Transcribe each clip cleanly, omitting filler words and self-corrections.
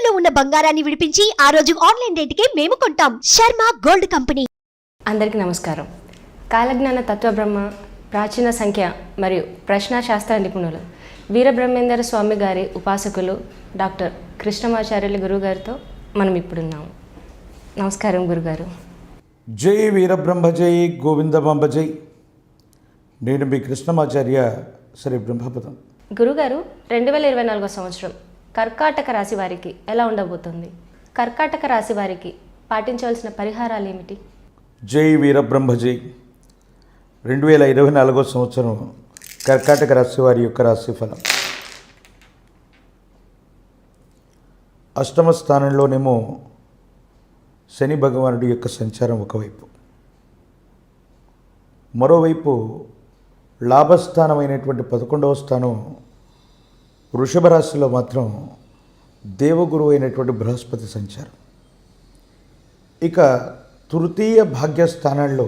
తాకట్టులో ఉన్న బంగారాన్ని విడిపించి ఆ రోజు ఆన్లైన్ రేటుకే మేము కొంటాం. Sharma gold company. అందరికీ నమస్కారం. కాలజ్ఞాన తత్వబ్రహ్మ, ప్రాచీన సంఖ్య మరియు ప్రశ్నాశాస్త్ర నిపుణులు వీరబ్రహ్మేంద్ర స్వామి గారి ఉపాసకులు డాక్టర్ కృష్ణమాచార్యులు గురుగారితో మనం ఇప్పుడున్నాము. నమస్కారం గురుగారు. జై వీరబ్రహ్మ జై గోవిందమాంబ జై. నేను మీ కృష్ణమాచార్య శ్రీ బ్రహ్మపదం. గురుగారు, 2024 సంవత్సరం కర్కాటక రాశి వారికి ఎలా ఉండబోతుంది? కర్కాటక రాశి వారికి పాటించవలసిన పరిహారాలు ఏమిటి? జై వీరబ్రహ్మ జై. 2024 సంవత్సరం కర్కాటక రాశి వారి యొక్క రాశిఫలం. అష్టమ స్థానంలోనేమో శని భగవానుడి యొక్క సంచారం ఒకవైపు, మరోవైపు లాభస్థానమైనటువంటి 11వ స్థానం వృషభ రాశిలో మాత్రం దేవగురువు అయినటువంటి బృహస్పతి సంచారం. ఇక తృతీయ భాగ్యస్థానాల్లో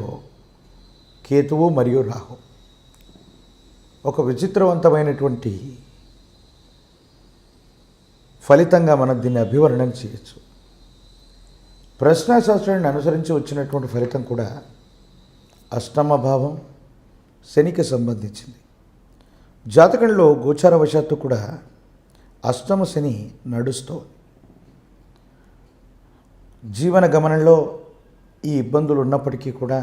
కేతువు మరియు రాహు. ఒక విచిత్రవంతమైనటువంటి ఫలితంగా మనం దీన్ని అభివర్ణన చేయొచ్చు. ప్రశ్నాశాస్త్రాన్ని అనుసరించి వచ్చినటువంటి ఫలితం కూడా అష్టమ భావం శనికి సంబంధించింది. జాతకంలో గోచారవశాత్తు కూడా అష్టమ శని నడుస్తోంది. జీవన గమనంలో ఈ ఇబ్బందులు ఉన్నప్పటికీ కూడా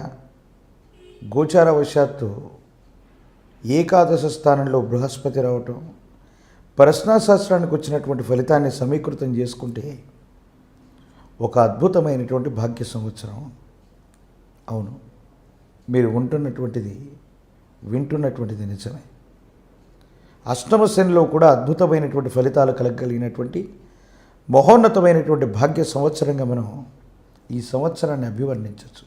గోచారవశాత్తు ఏకాదశ స్థానంలో బృహస్పతి రావటం, ప్రశ్నాశాస్త్రానికి వచ్చినటువంటి ఫలితాన్ని సమీకృతం చేసుకుంటే ఒక అద్భుతమైనటువంటి భాగ్య సంవత్సరం. అవును, మీరు వింటున్నటువంటిది నిజమే. అష్టమ శనిలో కూడా అద్భుతమైనటువంటి ఫలితాలు కలగలిగినటువంటి మహోన్నతమైనటువంటి భాగ్య సంవత్సరంగా మనం ఈ సంవత్సరాన్ని అభివర్ణించవచ్చు.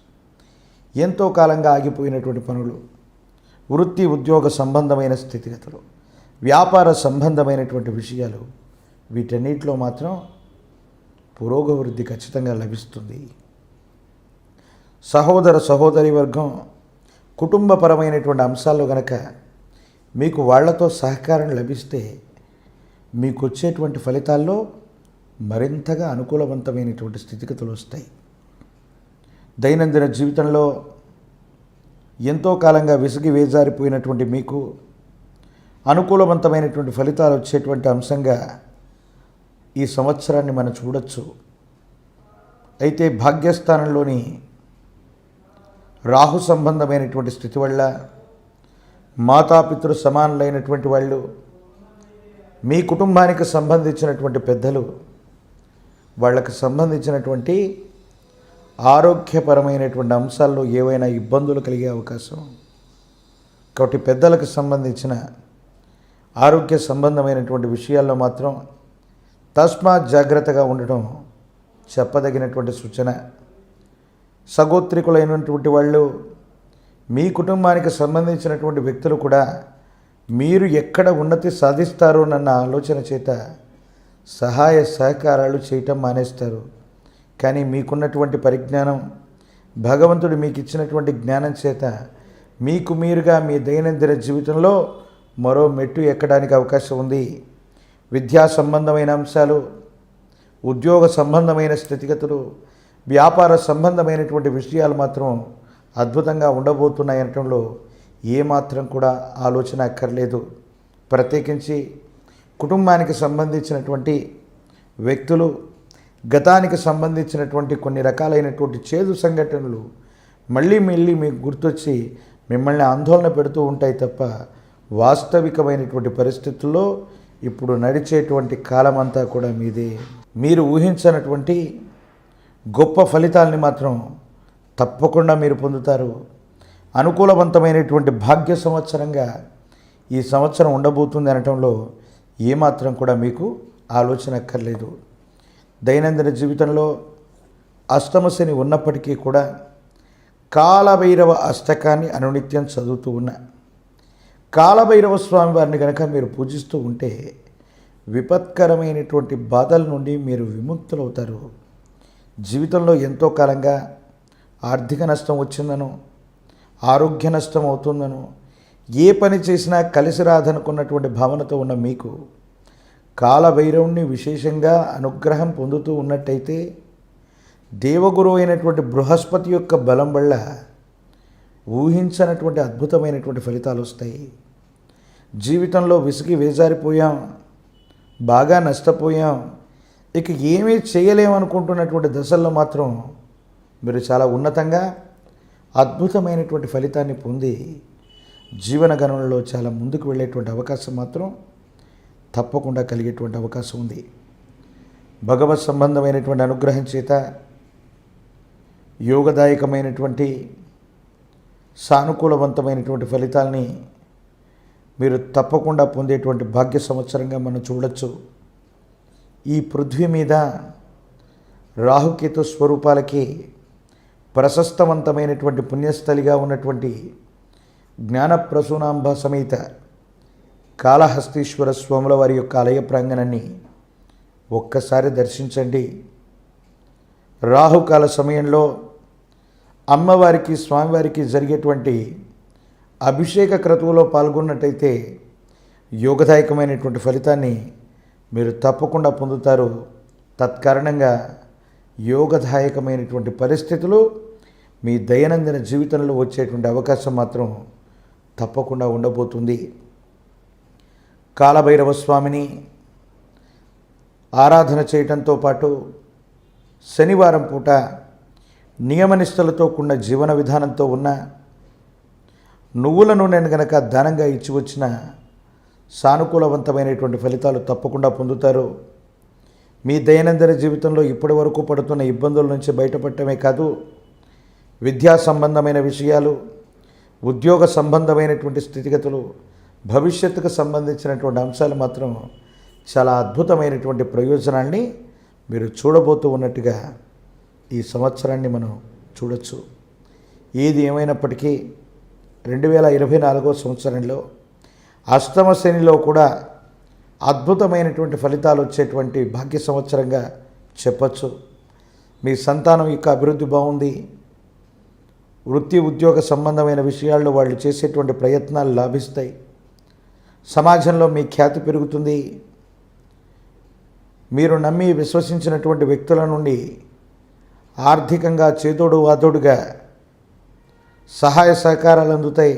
ఎంతో కాలంగా ఆగిపోయినటువంటి పనులు, వృత్తి ఉద్యోగ సంబంధమైన స్థితిగతులు, వ్యాపార సంబంధమైనటువంటి విషయాలు, వీటన్నిటిలో మాత్రం పురోగవృద్ధి ఖచ్చితంగా లభిస్తుంది. సహోదర సహోదరి వర్గం కుటుంబపరమైనటువంటి అంశాల్లో గనక మీకు వాళ్లతో సహకారం లభిస్తే మీకు వచ్చేటువంటి ఫలితాల్లో మరింతగా అనుకూలవంతమైనటువంటి స్థితిగతులు వస్తాయి. దైనందిన జీవితంలో ఎంతో కాలంగా విసిగి వేజారిపోయినటువంటి మీకు అనుకూలవంతమైనటువంటి ఫలితాలు వచ్చేటువంటి అంశంగా ఈ సంవత్సరాన్ని మనం చూడొచ్చు. అయితే భాగ్యస్థానంలోని రాహు సంబంధమైనటువంటి స్థితి వల్ల మాతాపితృ సమానులైనటువంటి వాళ్ళు, మీ కుటుంబానికి సంబంధించినటువంటి పెద్దలు, వాళ్ళకు సంబంధించినటువంటి ఆరోగ్యపరమైనటువంటి అంశాల్లో ఏవైనా ఇబ్బందులు కలిగే అవకాశం. కాబట్టి పెద్దలకు సంబంధించిన ఆరోగ్య సంబంధమైనటువంటి విషయాల్లో మాత్రం తస్మాత్ జాగ్రత్తగా ఉండటం చెప్పదగినటువంటి సూచన. సగోత్రికులైనటువంటి వాళ్ళు, మీ కుటుంబానికి సంబంధించినటువంటి వ్యక్తులు కూడా మీరు ఎక్కడ ఉన్నతి సాధిస్తారోనన్న ఆలోచన చేత సహాయ సహకారాలు చేయటం మానేస్తారు. కానీ మీకున్నటువంటి పరిజ్ఞానం, భగవంతుడు మీకు ఇచ్చినటువంటి జ్ఞానం చేత మీకు మీరుగా మీ దైనందిన జీవితంలో మరో మెట్టు ఎక్కడానికి అవకాశం ఉంది. విద్యా సంబంధమైన అంశాలు, ఉద్యోగ సంబంధమైన స్థితిగతులు, వ్యాపార సంబంధమైనటువంటి విషయాలు మాత్రం అద్భుతంగా ఉండబోతున్నాయి అనటంలో ఏమాత్రం కూడా ఆలోచన అక్కర్లేదు. ప్రత్యేకించి కుటుంబానికి సంబంధించినటువంటి వ్యక్తులు, గతానికి సంబంధించినటువంటి కొన్ని రకాలైనటువంటి చేదు సంఘటనలు మళ్ళీ మీకు గుర్తొచ్చి మిమ్మల్ని ఆందోళన పెడుతూ ఉంటాయి తప్ప వాస్తవికమైనటువంటి పరిస్థితుల్లో ఇప్పుడు నడిచేటువంటి కాలమంతా కూడా మీదే. మీరు ఊహించినటువంటి గొప్ప ఫలితాలని మాత్రం తప్పకుండా మీరు పొందుతారు. అనుకూలవంతమైనటువంటి భాగ్య సంవత్సరంగా ఈ సంవత్సరం ఉండబోతుంది అనటంలో ఏమాత్రం కూడా మీకు ఆలోచన అక్కర్లేదు. దైనందిన జీవితంలో అష్టమ శని ఉన్నప్పటికీ కూడా కాలభైరవ అష్టకాన్ని అనునిత్యం చదువుతూ ఉన్న కాలభైరవ స్వామి వారిని కనుక మీరు పూజిస్తూ ఉంటే విపత్కరమైనటువంటి బాధల నుండి మీరు విముక్తులవుతారు. జీవితంలో ఎంతో కాలంగా ఆర్థిక నష్టం వచ్చిందనో, ఆరోగ్య నష్టం అవుతుందనో, ఏ పని చేసినా కలిసి రాదనుకున్నటువంటి భావనతో ఉన్న మీకు కాలభైరవుణ్ణి విశేషంగా అనుగ్రహం పొందుతూ ఉన్నట్టయితే దేవగురు అయినటువంటి బృహస్పతి యొక్క బలం వల్ల ఊహించనటువంటి అద్భుతమైనటువంటి ఫలితాలు వస్తాయి. జీవితంలో విసిగి వేజారిపోయాం, బాగా నష్టపోయాం, ఇక ఏమీ చేయలేమనుకుంటున్నటువంటి దశల్లో మాత్రం మీరు చాలా ఉన్నతంగా అద్భుతమైనటువంటి ఫలితాన్ని పొంది జీవన గణంలో చాలా ముందుకు వెళ్ళేటువంటి అవకాశం మాత్రం తప్పకుండా కలిగేటువంటి అవకాశం ఉంది. భగవత్ సంబంధమైనటువంటి అనుగ్రహం చేత యోగదాయకమైనటువంటి సానుకూలవంతమైనటువంటి ఫలితాలని మీరు తప్పకుండా పొందేటువంటి భాగ్య సంవత్సరంగా మనం చూడొచ్చు. ఈ పృథ్వీ మీద రాహుకేతు స్వరూపాలకి ప్రశస్తవంతమైనటువంటి పుణ్యస్థలిగా ఉన్నటువంటి జ్ఞానప్రసూనాంబ సమేత కాళహస్తీశ్వర స్వాముల వారి యొక్క ఆలయ ప్రాంగణాన్ని ఒక్కసారి దర్శించండి. రాహుకాల సమయంలో అమ్మవారికి స్వామివారికి జరిగేటువంటి అభిషేక క్రతువులో పాల్గొన్నట్టయితే యోగదాయకమైనటువంటి ఫలితాన్ని మీరు తప్పకుండా పొందుతారు. తత్కారణంగా యోగదాయకమైనటువంటి పరిస్థితులు మీ దైనందిన జీవితంలో వచ్చేటువంటి అవకాశం మాత్రం తప్పకుండా ఉండబోతుంది. కాలభైరవ స్వామిని ఆరాధన చేయటంతో పాటు శనివారం పూట నియమనిష్టలతో కూడిన జీవన విధానంతో ఉన్న నువ్వుల నూనెను గనక దానంగా ఇచ్చి వచ్చిన సానుకూలవంతమైనటువంటి ఫలితాలు తప్పకుండా పొందుతారు. మీ దైనందిన జీవితంలో ఇప్పటి వరకు పడుతున్న ఇబ్బందుల నుంచి బయటపడటమే కాదు, విద్యా సంబంధమైన విషయాలు, ఉద్యోగ సంబంధమైనటువంటి స్థితిగతులు, భవిష్యత్తుకు సంబంధించినటువంటి అంశాలు మాత్రం చాలా అద్భుతమైనటువంటి ప్రయోజనాల్ని మీరు చూడబోతూ ఉన్నట్టుగా ఈ సంవత్సరాన్ని మనం చూడొచ్చు. ఏది ఏమైనప్పటికీ 2024 సంవత్సరంలో అష్టమ శనిలో కూడా అద్భుతమైనటువంటి ఫలితాలు వచ్చేటువంటి భాగ్య సంవత్సరంగా చెప్పచ్చు. మీ సంతానం యొక్క అభివృద్ధి బాగుంది. వృత్తి ఉద్యోగ సంబంధమైన విషయాల్లో వాళ్ళు చేసేటువంటి ప్రయత్నాలు లాభిస్తాయి. సమాజంలో మీ ఖ్యాతి పెరుగుతుంది. మీరు నమ్మి విశ్వసించినటువంటి వ్యక్తుల నుండి ఆర్థికంగా చేదోడు వాదోడుగా సహాయ సహకారాలు అందుతాయి.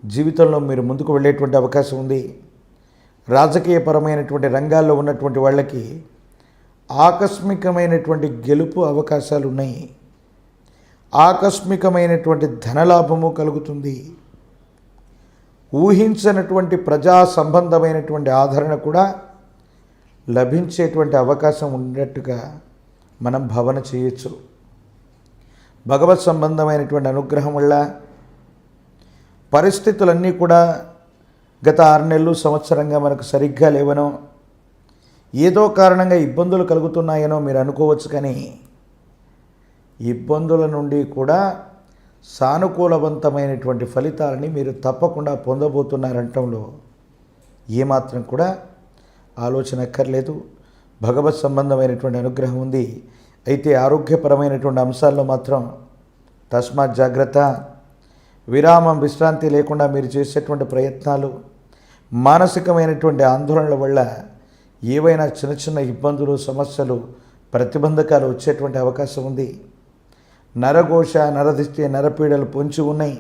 జీవితంలో మీరు ముందుకు వెళ్ళేటువంటి అవకాశం ఉంది. రాజకీయపరమైనటువంటి రంగాల్లో ఉన్నటువంటి వాళ్ళకి ఆకస్మికమైనటువంటి గెలుపు అవకాశాలు ఉన్నాయి. ఆకస్మికమైనటువంటి ధనలాభము కలుగుతుంది. ఊహించనటువంటి ప్రజా సంబంధమైనటువంటి ఆదరణ కూడా లభించేటువంటి అవకాశం ఉన్నట్టుగా మనం భావన చేయొచ్చు. భగవత్ సంబంధమైనటువంటి అనుగ్రహం వల్ల పరిస్థితులన్నీ కూడా గత 6 నెలలు సంవత్సరంగా మనకు సరిగ్గా లేవనో, ఏదో కారణంగా ఇబ్బందులు కలుగుతున్నాయనో మీరు అనుకోవచ్చు. కానీ ఇబ్బందుల నుండి కూడా సానుకూలవంతమైనటువంటి ఫలితాలని మీరు తప్పకుండా పొందబోతున్నారంటంలో ఏమాత్రం కూడా ఆలోచన అక్కర్లేదు. భగవత్ సంబంధమైనటువంటి అనుగ్రహం ఉంది. అయితే ఆరోగ్యపరమైనటువంటి అంశాల్లో మాత్రం తస్మాత్ జాగ్రత్త. విరామం విశ్రాంతి లేకుండా మీరు చేసేటువంటి ప్రయత్నాలు, మానసికమైనటువంటి ఆందోళనల వల్ల ఏవైనా చిన్న చిన్న ఇబ్బందులు, సమస్యలు, ప్రతిబంధకాలు వచ్చేటువంటి అవకాశం ఉంది. నరఘోష, నరదిష్టి, నరపీడలు పొంచి ఉన్నాయి.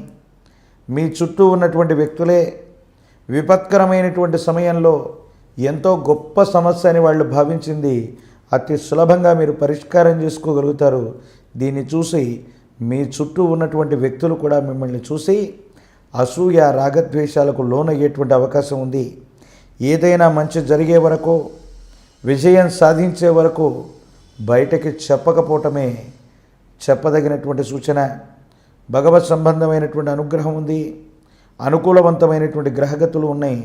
మీ చుట్టూ ఉన్నటువంటి వ్యక్తులే విపత్కరమైనటువంటి సమయంలో ఎంతో గొప్ప సమస్య అని వాళ్ళు భావించింది అతి సులభంగా మీరు పరిష్కారం చేసుకోగలుగుతారు. దీన్ని చూసి మీ చుట్టూ ఉన్నటువంటి వ్యక్తులు కూడా మిమ్మల్ని చూసి అసూయ, రాగద్వేషాలకు లోనయ్యేటువంటి అవకాశం ఉంది. ఏదైనా మంచి జరిగే వరకు, విజయం సాధించే వరకు బయటకి చెప్పకపోవటమే చెప్పదగినటువంటి సూచన. భగవత్ సంబంధమైనటువంటి అనుగ్రహం ఉంది. అనుకూలవంతమైనటువంటి గ్రహగతులు ఉన్నాయి.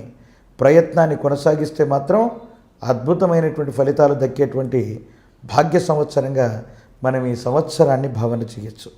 ప్రయత్నాన్ని కొనసాగిస్తే మాత్రం అద్భుతమైనటువంటి ఫలితాలు దక్కేటువంటి భాగ్య సంవత్సరంగా మనం ఈ సంవత్సరాన్ని భావన చేయొచ్చు.